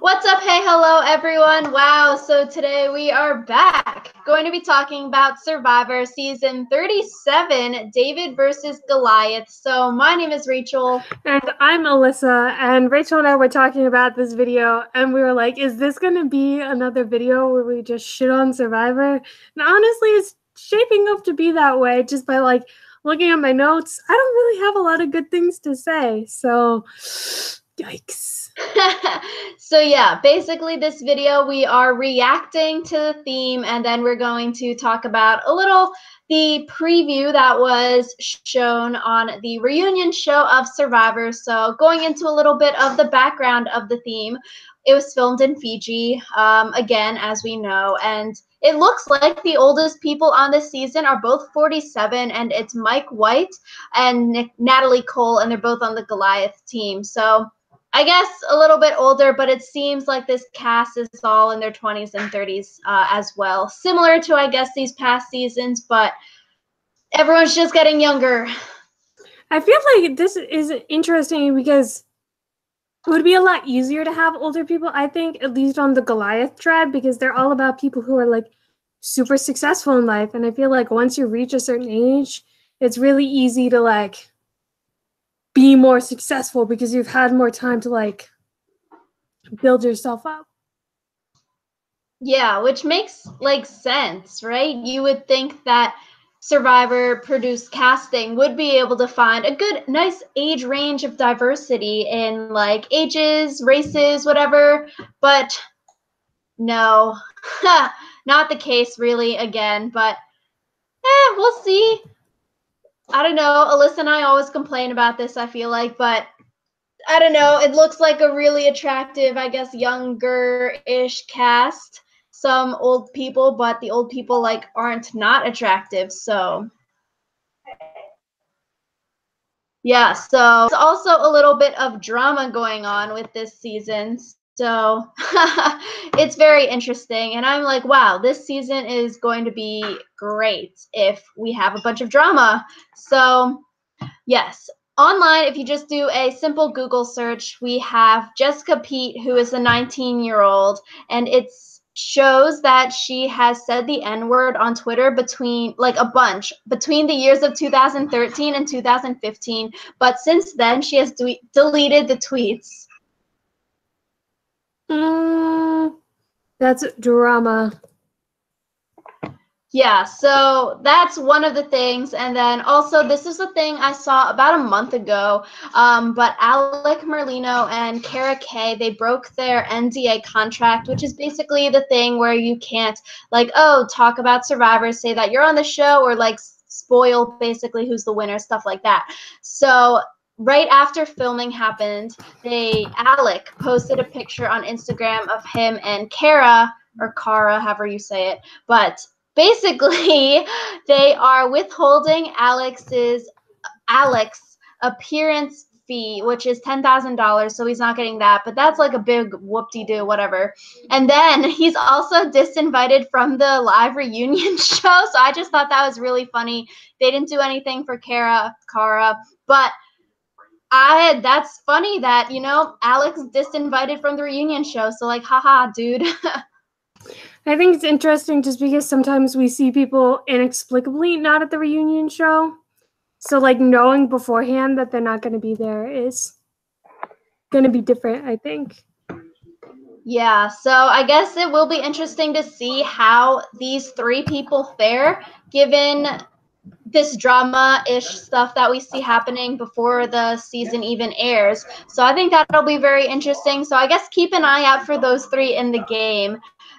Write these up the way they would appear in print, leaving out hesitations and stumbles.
What's up? Hey, hello, everyone. Wow, so today we are back. Going to be talking about Survivor Season 37, David versus Goliath. So my name is Rachel. And I'm Alyssa, and Rachel and I were talking about this video, and we were like, is this going to be another video where we just shit on Survivor? And honestly, it's shaping up to be that way just by looking at my notes. I don't really have a lot of good things to say, so yikes. So yeah, basically this video we are reacting to the theme, and then we're going to talk about a little the preview that was shown on the reunion show of Survivor. So going into a little bit of the background of the theme, it was filmed in Fiji, again, as we know, and it looks like the oldest people on this season are both 47, and it's Mike White and Natalie Cole, and they're both on the Goliath team. So I guess a little bit older, but it seems like this cast is all in their 20s and 30s as well. Similar to, I guess, these past seasons, but everyone's just getting younger. I feel like this is interesting because it would be a lot easier to have older people, I think, at least on the Goliath tribe, because they're all about people who are super successful in life. And I feel like once you reach a certain age, it's really easy to be more successful because you've had more time to build yourself up. Yeah, which makes sense, right? You would think that Survivor produced casting would be able to find a good, nice age range of diversity in ages, races, whatever, but no, not the case really again, but we'll see. I don't know. Alyssa and I always complain about this, I feel like, but I don't know. It looks like a really attractive, I guess, younger-ish cast. Some old people, but the old people aren't not attractive. So yeah, so there's also a little bit of drama going on with this season. So it's very interesting. And I'm like, wow, this season is going to be great if we have a bunch of drama. So yes, online, if you just do a simple Google search, we have Jessica Pete, who is a 19-year-old, and it shows that she has said the N-word on Twitter between a bunch between the years of 2013 and 2015, but since then she has deleted the tweets. That's drama. Yeah, so that's one of the things. And then also, this is a thing I saw about a month ago, but Alec Merlino and Kara Kay, they broke their NDA contract, which is basically the thing where you can't, talk about Survivors, say that you're on the show, or, spoil basically who's the winner, stuff like that. So right after filming happened, Alec posted a picture on Instagram of him and Kara, or Kara, however you say it, but basically, they are withholding Alex's appearance fee, which is $10,000, so he's not getting that, but that's a big whoop-de-doo, whatever. And then he's also disinvited from the live reunion show, so I just thought that was really funny. They didn't do anything for Kara, but that's funny that, Alex disinvited from the reunion show, so haha, dude. I think it's interesting just because sometimes we see people inexplicably not at the reunion show. So knowing beforehand that they're not going to be there is going to be different, I think. Yeah, so I guess it will be interesting to see how these three people fare given this drama-ish stuff that we see happening before the season even airs. So I think that'll be very interesting. So I guess keep an eye out for those three in the game.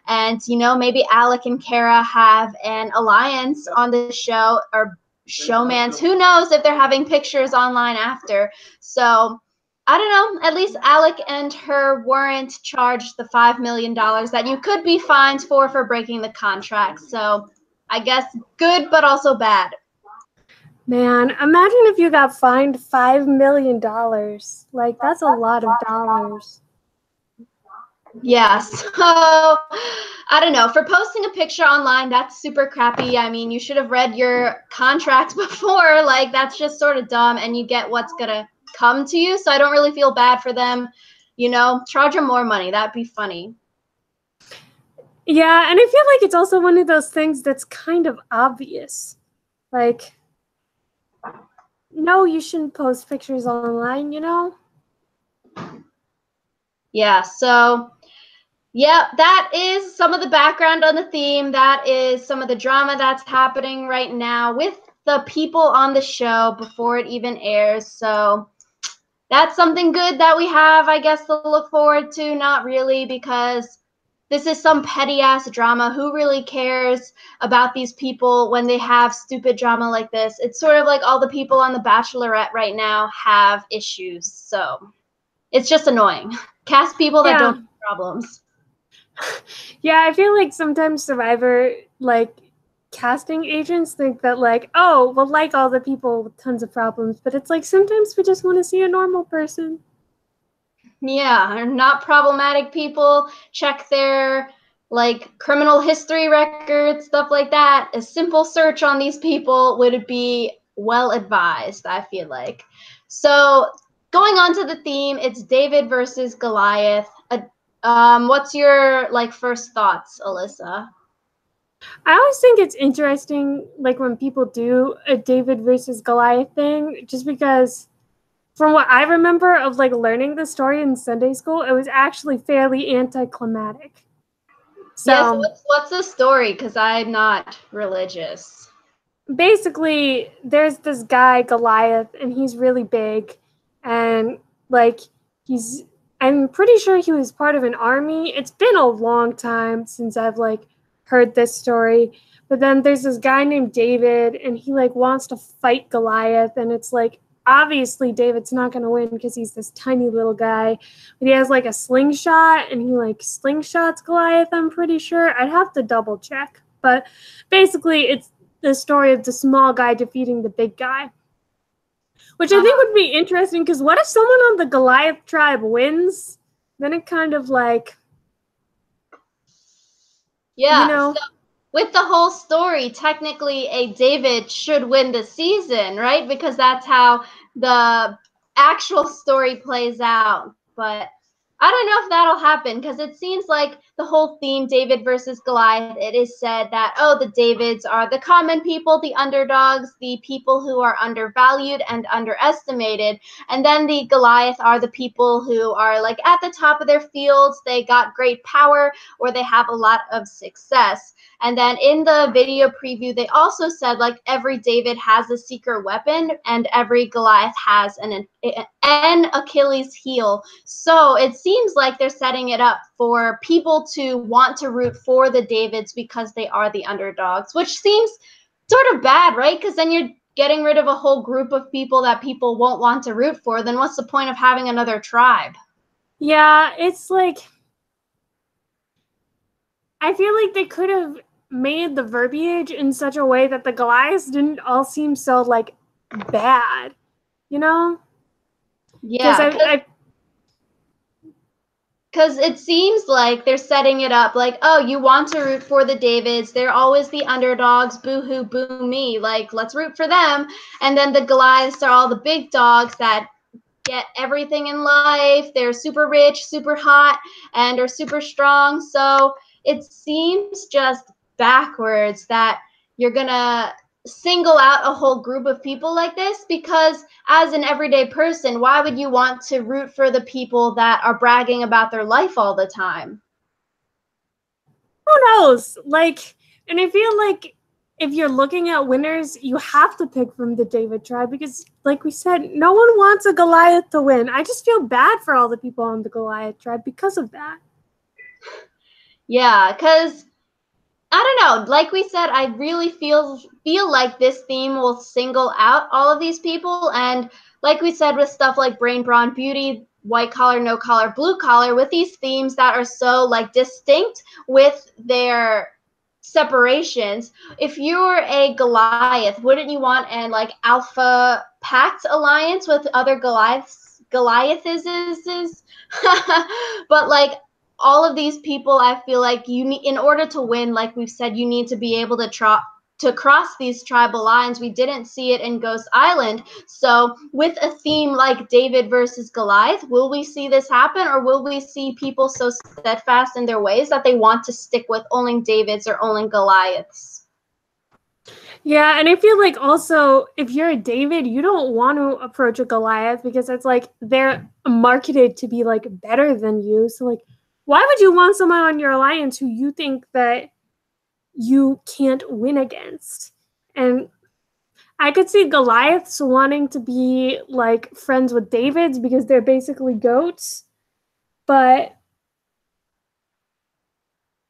And, maybe Alec and Kara have an alliance on the show, or showmans. Who knows if they're having pictures online after. So I don't know. At least Alec and her weren't charged the $5 million that you could be fined for breaking the contract. So I guess good, but also bad. Man, imagine if you got fined $5 million. That's a lot of dollars. Yeah, so I don't know. For posting a picture online, that's super crappy. I mean, you should have read your contract before. That's just sort of dumb, and you get what's going to come to you. So I don't really feel bad for them. You know, charge them more money. That'd be funny. Yeah, and I feel like it's also one of those things that's kind of obvious. Like, no, you shouldn't post pictures online, you know? Yeah, so yeah, that is some of the background on the theme. That is some of the drama that's happening right now with the people on the show before it even airs. So that's something good that we have, I guess, to look forward to. Not really, because this is some petty ass drama. Who really cares about these people when they have stupid drama like this? It's sort of like all the people on The Bachelorette right now have issues. So it's just annoying. Cast people that don't have problems. Yeah, I feel like sometimes Survivor, like, casting agents think that, like, oh, we'll like all the people with tons of problems, but it's like sometimes we just want to see a normal person. Yeah, are not problematic people. Check their like criminal history records, stuff like that. A simple search on these people would be well advised, I feel like. So going on to the theme, it's David versus Goliath. What's your like first thoughts, Alyssa? I always think it's interesting, like, when people do a David versus Goliath thing, just because from what I remember of, like, learning the story in Sunday school, it was actually fairly anticlimactic. Yes, So what's the story? Because I'm not religious. basically, there's this guy, Goliath, and he's really big. And, like, I'm pretty sure he was part of an army. It's been a long time since I've, like, heard this story. But then there's this guy named David, and he, like, wants to fight Goliath. And it's like, obviously, David's not going to win because he's this tiny little guy. But he has, like, a slingshot, and he, like, slingshots Goliath, I'm pretty sure. I'd have to double check. But basically, it's the story of the small guy defeating the big guy, which I think would be interesting, because what if someone on the Goliath tribe wins? Then it kind of like, Yeah, you know, so with the whole story, technically a David should win the season, right? Because that's how the actual story plays out. But I don't know if that'll happen, because it seems like the whole theme, David versus Goliath, it is said that, oh, the Davids are the common people, the underdogs, the people who are undervalued and underestimated. And then the Goliath are the people who are like at the top of their fields. They got great power, or they have a lot of success. And then in the video preview, they also said like every David has a secret weapon and every Goliath has an Achilles heel. So it seems like they're setting it up for people to want to root for the Davids because they are the underdogs, which seems sort of bad, right? Because then you're getting rid of a whole group of people that people won't want to root for. Then what's the point of having another tribe? yeah, it's like, I feel like they could have made the verbiage in such a way that the Goliaths didn't all seem so like bad, you know? Because Yeah, because it seems like they're setting it up like, oh, you want to root for the Davids. They're always the underdogs. Boo hoo, boo me. Like, let's root for them. And then the Goliaths are all the big dogs that get everything in life. They're super rich, super hot, and are super strong. So it seems just backwards that you're going to single out a whole group of people like this, because as an everyday person, why would you want to root for the people that are bragging about their life all the time? Who knows? Like, and I feel like if you're looking at winners, you have to pick from the David tribe because, like we said, no one wants a Goliath to win. I just feel bad for all the people on the Goliath tribe because of that. Yeah, because I don't know. Like we said, I really feel like this theme will single out all of these people. And like we said, with stuff like brain, brawn, beauty, white collar, no collar, blue collar, with these themes that are so like distinct with their separations. If you're a Goliath, wouldn't you want an like alpha pact alliance with other Goliathises? But like all of these people, I feel like you need, in order to win, like we've said, you need to be able to to cross these tribal lines. We didn't see it in Ghost Island. So with a theme like David versus Goliath, will we see this happen, or will we see people so steadfast in their ways that they want to stick with only Davids or only Goliaths? Yeah, and I feel like also if you're a David, you don't want to approach a Goliath because it's like they're marketed to be like better than you. So like, why would you want someone on your alliance who you think that you can't win against? And I could see Goliaths wanting to be like friends with Davids because they're basically goats, but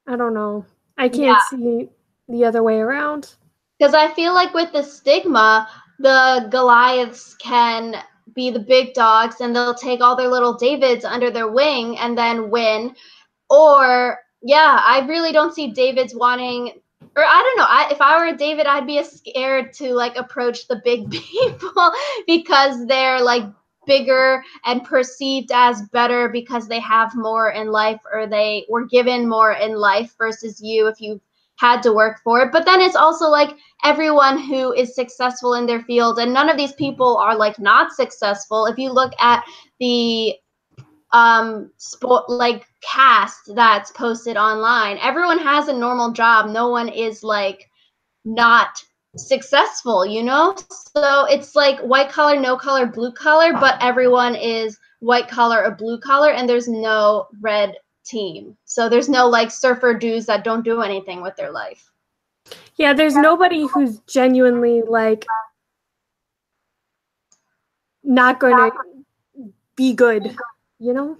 I don't know. I can't see the other way around. Because I feel like with the stigma, the Goliaths can be the big dogs and they'll take all their little Davids under their wing and then win. Or, yeah, I really don't see Davids wanting, or I don't know, if I were a David, I'd be scared to like approach the big people because they're like bigger and perceived as better because they have more in life or they were given more in life versus you if you had to work for it. But then it's also like everyone who is successful in their field, and none of these people are like not successful. If you look at the sport like cast that's posted online, everyone has a normal job. No one is like not successful, you know? So it's like white collar, no collar, blue collar, but everyone is white collar or blue collar, and there's no red team. So there's no like surfer dudes that don't do anything with their life. Yeah, there's nobody who's genuinely like not going to be good, you know?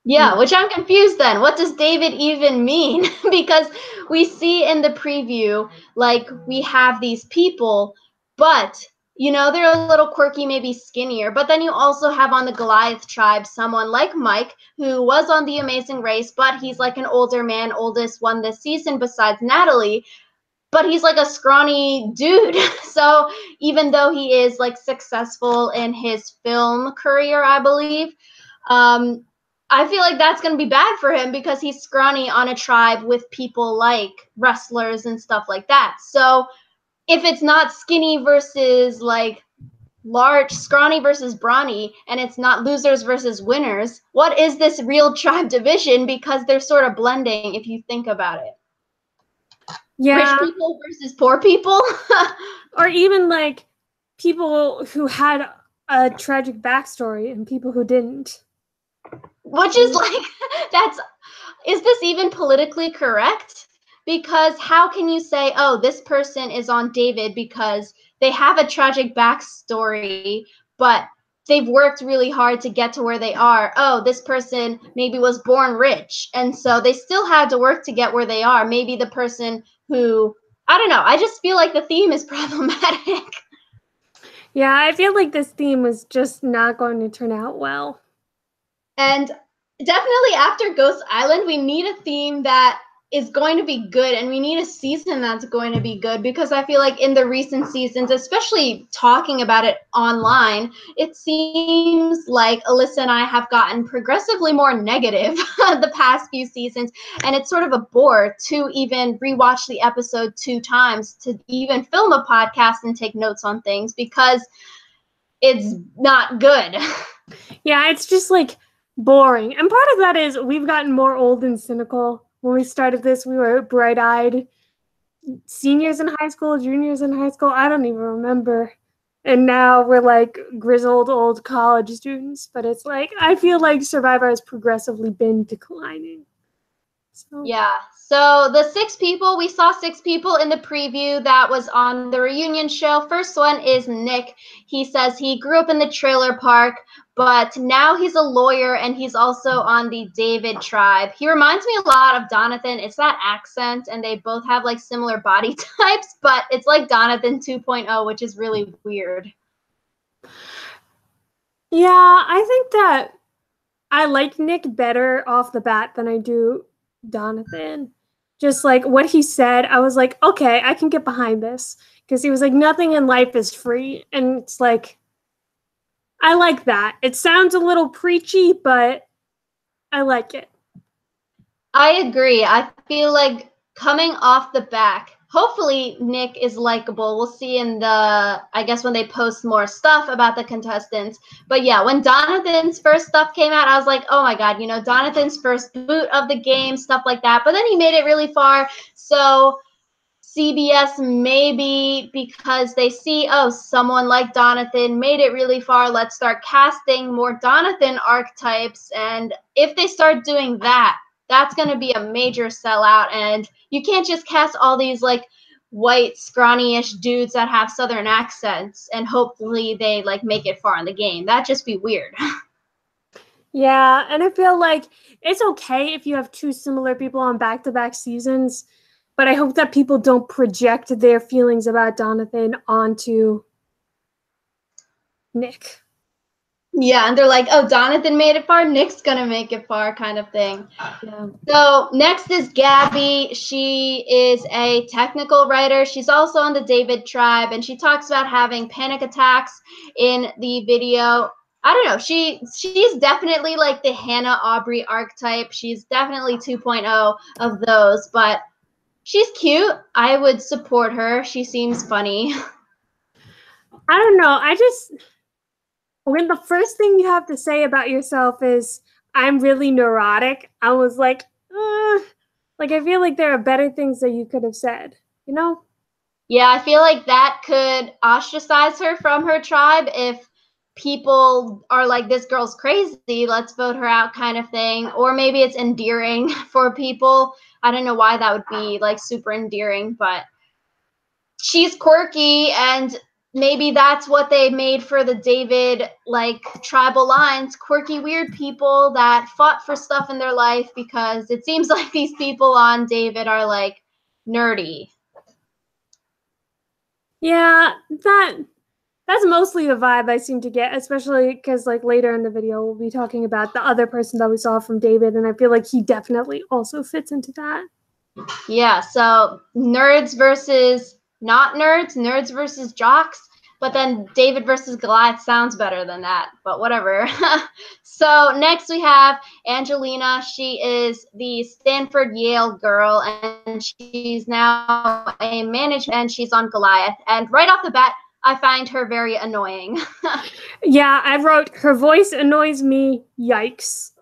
Yeah, which I'm confused then. What does David even mean? Because we see in the preview, like, we have these people, but, you know, they're a little quirky, maybe skinnier. But then you also have on the Goliath tribe someone like Mike, who was on The Amazing Race, but he's like an older man, oldest one this season besides Natalie. But he's like a scrawny dude. So even though he is like successful in his film career, I believe, I feel like that's going to be bad for him because he's scrawny on a tribe with people like wrestlers and stuff like that. So if it's not skinny versus like large, scrawny versus brawny, and it's not losers versus winners, what is this real tribe division? Because they're sort of blending if you think about it. Yeah. Rich people versus poor people. Or even like people who had a tragic backstory and people who didn't. Which is like, is this even politically correct? Because how can you say, oh, this person is on David because they have a tragic backstory, but they've worked really hard to get to where they are. Oh, this person maybe was born rich, and so they still had to work to get where they are. Maybe the person who, I don't know, I just feel like the theme is problematic. Yeah, I feel like this theme was just not going to turn out well. And definitely after Ghost Island, we need a theme that is going to be good, and we need a season that's going to be good, because I feel like in the recent seasons, especially talking about it online, it seems like Alyssa and I have gotten progressively more negative the past few seasons, and it's sort of a bore to even rewatch the episode 2 times to even film a podcast and take notes on things, because it's not good. Yeah, it's just like boring. And part of that is we've gotten more old and cynical. When we started this, we were bright-eyed seniors in high school, juniors in high school. I don't even remember. And now we're like grizzled old college students. But it's like, I feel like Survivor has progressively been declining. So. Yeah. So the 6 people, we saw 6 people in the preview that was on the reunion show. First one is Nick. He says he grew up in the trailer park, but now he's a lawyer, and he's also on the David tribe. He reminds me a lot of Donathan. It's that accent, and they both have like similar body types, but it's like Donathan 2.0, which is really weird. Yeah, I think that I like Nick better off the bat than I do Donathan. Just like what he said, I was like, okay, I can get behind this. Because he was like, nothing in life is free. And it's like, I like that. It sounds a little preachy, but I like it. I agree. I feel like coming off the back, hopefully Nick is likable. We'll see in the, I guess, when they post more stuff about the contestants. But yeah, when Donathan's first stuff came out, I was like, oh my God, you know, Donathan's first boot of the game, stuff like that. But then he made it really far. So CBS, maybe because they see, oh, someone like Donathan made it really far, let's start casting more Donathan archetypes. And if they start doing that, that's going to be a major sellout. And you can't just cast all these like white, scrawny-ish dudes that have Southern accents and hopefully they like make it far in the game. That'd just be weird. Yeah, and I feel like it's okay if you have two similar people on back-to-back seasons, but I hope that people don't project their feelings about Donathan onto Nick. Yeah, and they're like, oh, Donathan made it far, Nick's gonna make it far kind of thing. Yeah. So next is Gabby. She is a technical writer. She's also on the David tribe, and she talks about having panic attacks in the video. I don't know. She's definitely like the Hannah Aubrey archetype. She's definitely 2.0 of those, but she's cute. I would support her. She seems funny. I don't know. When the first thing you have to say about yourself is, I'm really neurotic, I was like, like, I feel like there are better things that you could have said, you know? Yeah, I feel like that could ostracize her from her tribe if people are like, this girl's crazy, let's vote her out kind of thing. Or maybe it's endearing for people. I don't know why that would be like super endearing, but she's quirky, and maybe that's what they made for the David like tribal lines, quirky, weird people that fought for stuff in their life, because it seems like these people on David are like nerdy. Yeah, that's mostly the vibe I seem to get, especially because like later in the video we'll be talking about the other person that we saw from David, and I feel like he definitely also fits into that. Yeah, so nerds versus not nerds, nerds versus jocks. But then David versus Goliath sounds better than that, but whatever. So next we have Angelina. She is the Stanford Yale girl, and she's now a manager, and she's on Goliath. And right off the bat, I find her very annoying. Yeah, I wrote, her voice annoys me, yikes.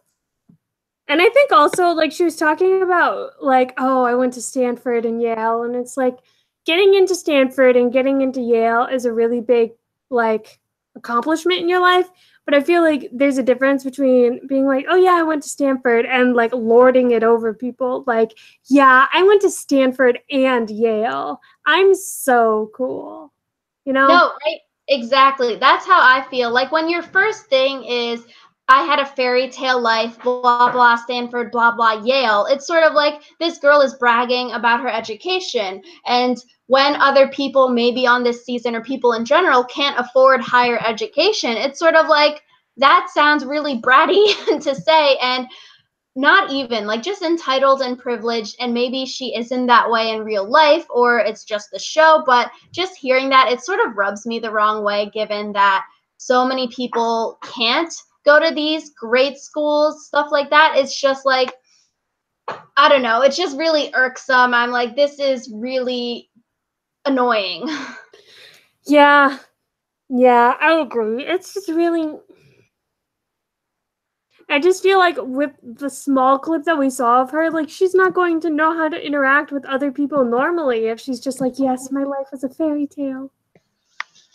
And I think also, like, she was talking about, like, oh, I went to Stanford and Yale, and it's like, getting into Stanford and getting into Yale is a really big, like, accomplishment in your life. But I feel like there's a difference between being like, oh, yeah, I went to Stanford, and, like, lording it over people. Like, yeah, I went to Stanford and Yale. I'm so cool. You know? No, right? Exactly. That's how I feel. Like when your first thing is, I had a fairy tale life, blah, blah, Stanford, blah, blah, Yale. It's sort of like this girl is bragging about her education. And when other people, maybe on this season or people in general, can't afford higher education, it's sort of like, that sounds really bratty to say. And not even like just entitled and privileged, and maybe she isn't that way in real life, or it's just the show, but just hearing that, it sort of rubs me the wrong way, given that so many people can't go to these great schools, stuff like that. It's just like, I don't know, it's just really irksome. I'm like, this is really annoying. Yeah, I agree. It's just really, I just feel like with the small clip that we saw of her, like, she's not going to know how to interact with other people normally if she's just like, yes, my life is a fairy tale.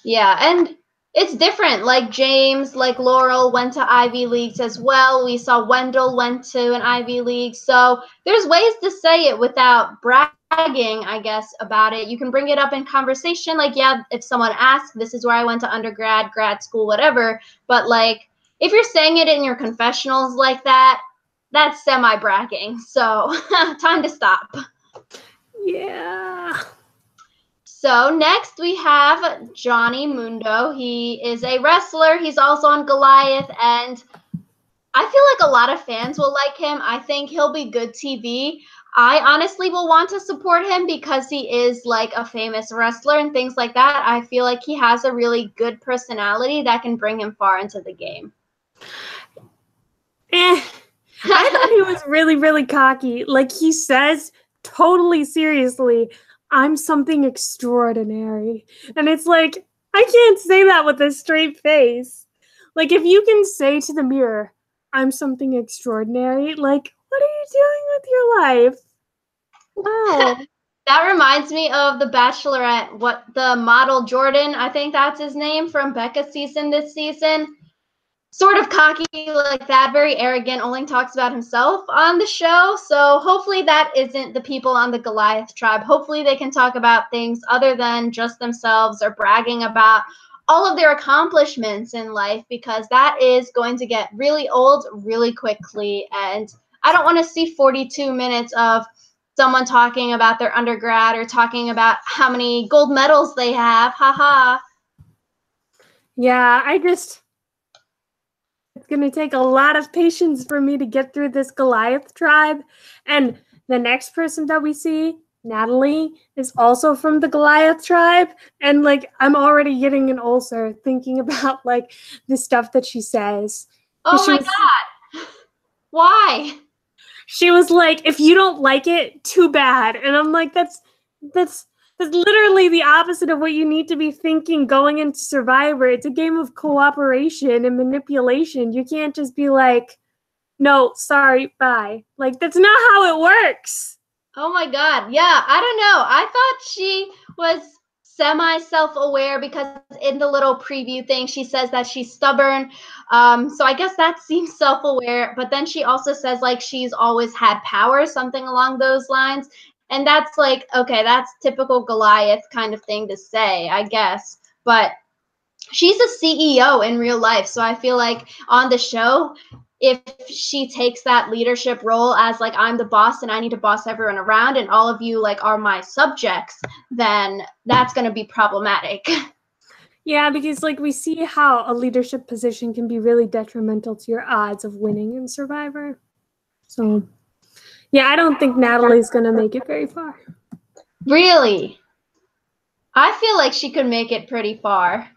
Yeah, and it's different. Like James, like Laurel went to Ivy Leagues as well. We saw Wendell went to an Ivy League. So there's ways to say it without bragging, I guess, about it. You can bring it up in conversation. Like, yeah, if someone asks, this is where I went to undergrad, grad school, whatever. But like, if you're saying it in your confessionals like that, that's semi-bragging. So time to stop. Yeah. So next we have Johnny Mundo. He is a wrestler. He's also on Goliath, and I feel like a lot of fans will like him. I think he'll be good TV. I honestly will want to support him because he is like a famous wrestler and things like that. I feel like he has a really good personality that can bring him far into the game. I thought he was really, really cocky. Like, he says totally seriously, I'm something extraordinary. And it's like, I can't say that with a straight face. Like, if you can say to the mirror, I'm something extraordinary, like, what are you doing with your life? Oh. That reminds me of The Bachelorette, what the model Jordan, I think that's his name, from Becca's season this season. Sort of cocky like that, very arrogant, only talks about himself on the show. So hopefully that isn't the people on the Goliath tribe. Hopefully they can talk about things other than just themselves or bragging about all of their accomplishments in life, because that is going to get really old really quickly. And I don't want to see 42 minutes of someone talking about their undergrad or talking about how many gold medals they have. Haha. Yeah, it's going to take a lot of patience for me to get through this Goliath tribe. And the next person that we see, Natalie, is also from the Goliath tribe. And like, I'm already getting an ulcer thinking about like the stuff that she says. Oh my God. Why? She was like, if you don't like it, too bad. And I'm like, that's literally the opposite of what you need to be thinking going into Survivor. It's a game of cooperation and manipulation. You can't just be like, no, sorry, bye. Like, that's not how it works. Oh my God. Yeah, I don't know. I thought she was semi-self-aware because in the little preview thing, she says that she's stubborn. So I guess that seems self-aware. But then she also says like she's always had power, something along those lines. And that's like, okay, that's typical Goliath kind of thing to say, I guess. But she's a CEO in real life. So I feel like on the show, if she takes that leadership role as like, I'm the boss and I need to boss everyone around and all of you like are my subjects, then that's going to be problematic. Yeah, because like we see how a leadership position can be really detrimental to your odds of winning in Survivor. So yeah, I don't think Natalie's going to make it very far. Really? I feel like she could make it pretty far.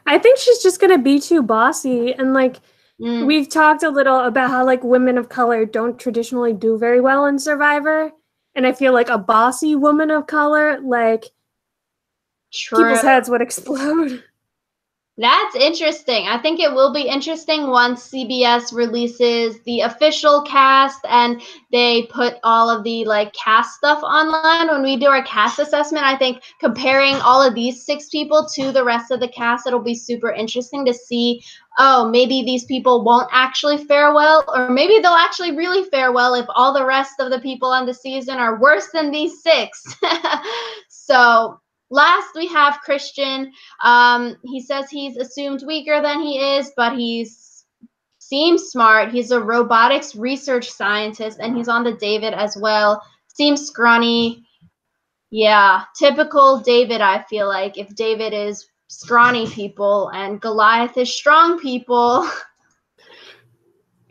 I think she's just going to be too bossy. And like, we've talked a little about how like women of color don't traditionally do very well in Survivor. And I feel like a bossy woman of color, like, people's heads would explode. That's interesting. I think it will be interesting once CBS releases the official cast and they put all of the like cast stuff online. When we do our cast assessment, I think comparing all of these 6 people to the rest of the cast, it'll be super interesting to see, oh, maybe these people won't actually fare well, or maybe they'll actually really fare well if all the rest of the people on the season are worse than these 6. So last, we have Christian. He says he's assumed weaker than he is, but seems smart. He's a robotics research scientist, and he's on the David as well. Seems scrawny. Yeah, typical David, I feel like. If David is scrawny people and Goliath is strong people.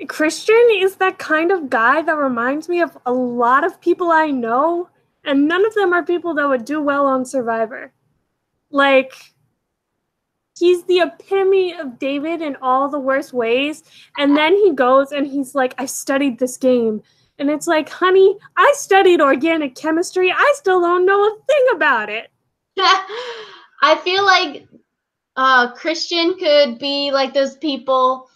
Christian is that kind of guy that reminds me of a lot of people I know, and none of them are people that would do well on Survivor. Like, he's the epitome of David in all the worst ways, and then he goes and he's like, I studied this game. And it's like, honey, I studied organic chemistry. I still don't know a thing about it. I feel like Christian could be like those people,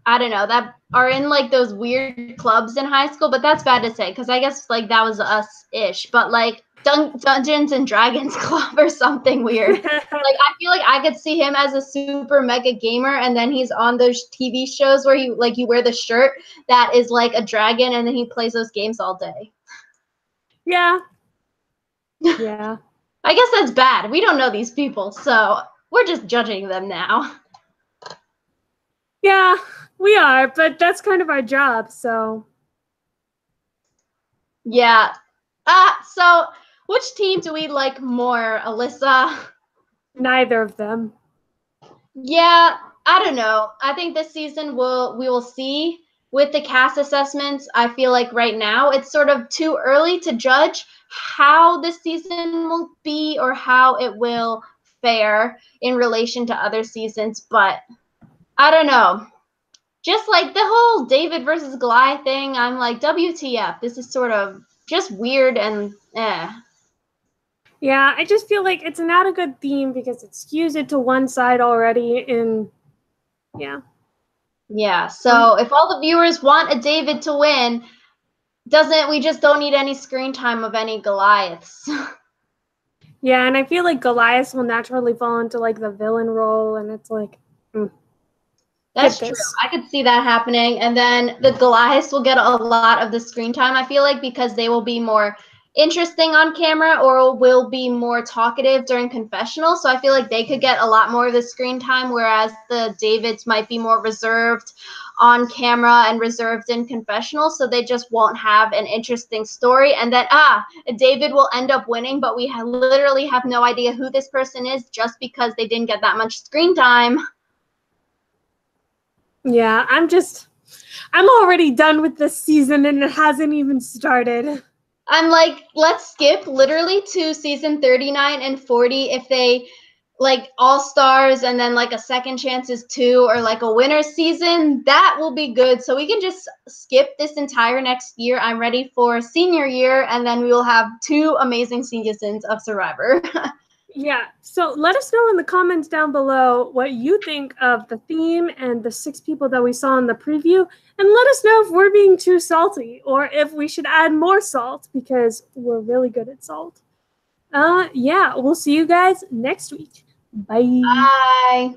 I don't know, that are in like those weird clubs in high school, but that's bad to say because I guess like that was us-ish, but like Dungeons and Dragons club or something weird. Like I feel like I could see him as a super mega gamer, and then he's on those TV shows where you wear the shirt that is like a dragon, and then he plays those games all day. Yeah. Yeah. I guess that's bad. We don't know these people, so we're just judging them now. Yeah, we are, but that's kind of our job, so. Yeah. So which team do we like more, Alyssa? Neither of them. Yeah, I don't know. I think this season we will see with the cast assessments. I feel like right now it's sort of too early to judge how this season will be or how it will fare in relation to other seasons, but I don't know. Just like the whole David versus Goliath thing, I'm like, WTF, this is sort of just weird and Yeah, I just feel like it's not a good theme because it skews it to one side already. And yeah. Yeah, so if all the viewers want a David to win, we just don't need any screen time of any Goliaths. Yeah, and I feel like Goliath will naturally fall into like the villain role, and it's like, That's true. I could see that happening. And then the Goliaths will get a lot of the screen time, I feel like, because they will be more interesting on camera or will be more talkative during confessional. So I feel like they could get a lot more of the screen time, whereas the Davids might be more reserved on camera and reserved in confessional. So they just won't have an interesting story. And then, David will end up winning, but we literally have no idea who this person is just because they didn't get that much screen time. yeah, I'm already done with this season and it hasn't even started. I'm like, let's skip literally to season 39 and 40 if they like all stars and then like a second chance is 2 or like a winter season. That will be good. So we can just skip this entire next year. I'm ready for senior year and then we will have 2 amazing seasons of Survivor. Yeah, so let us know in the comments down below what you think of the theme and the 6 people that we saw in the preview, and let us know if we're being too salty or if we should add more salt because we're really good at salt. Yeah, we'll see you guys next week. Bye. Bye.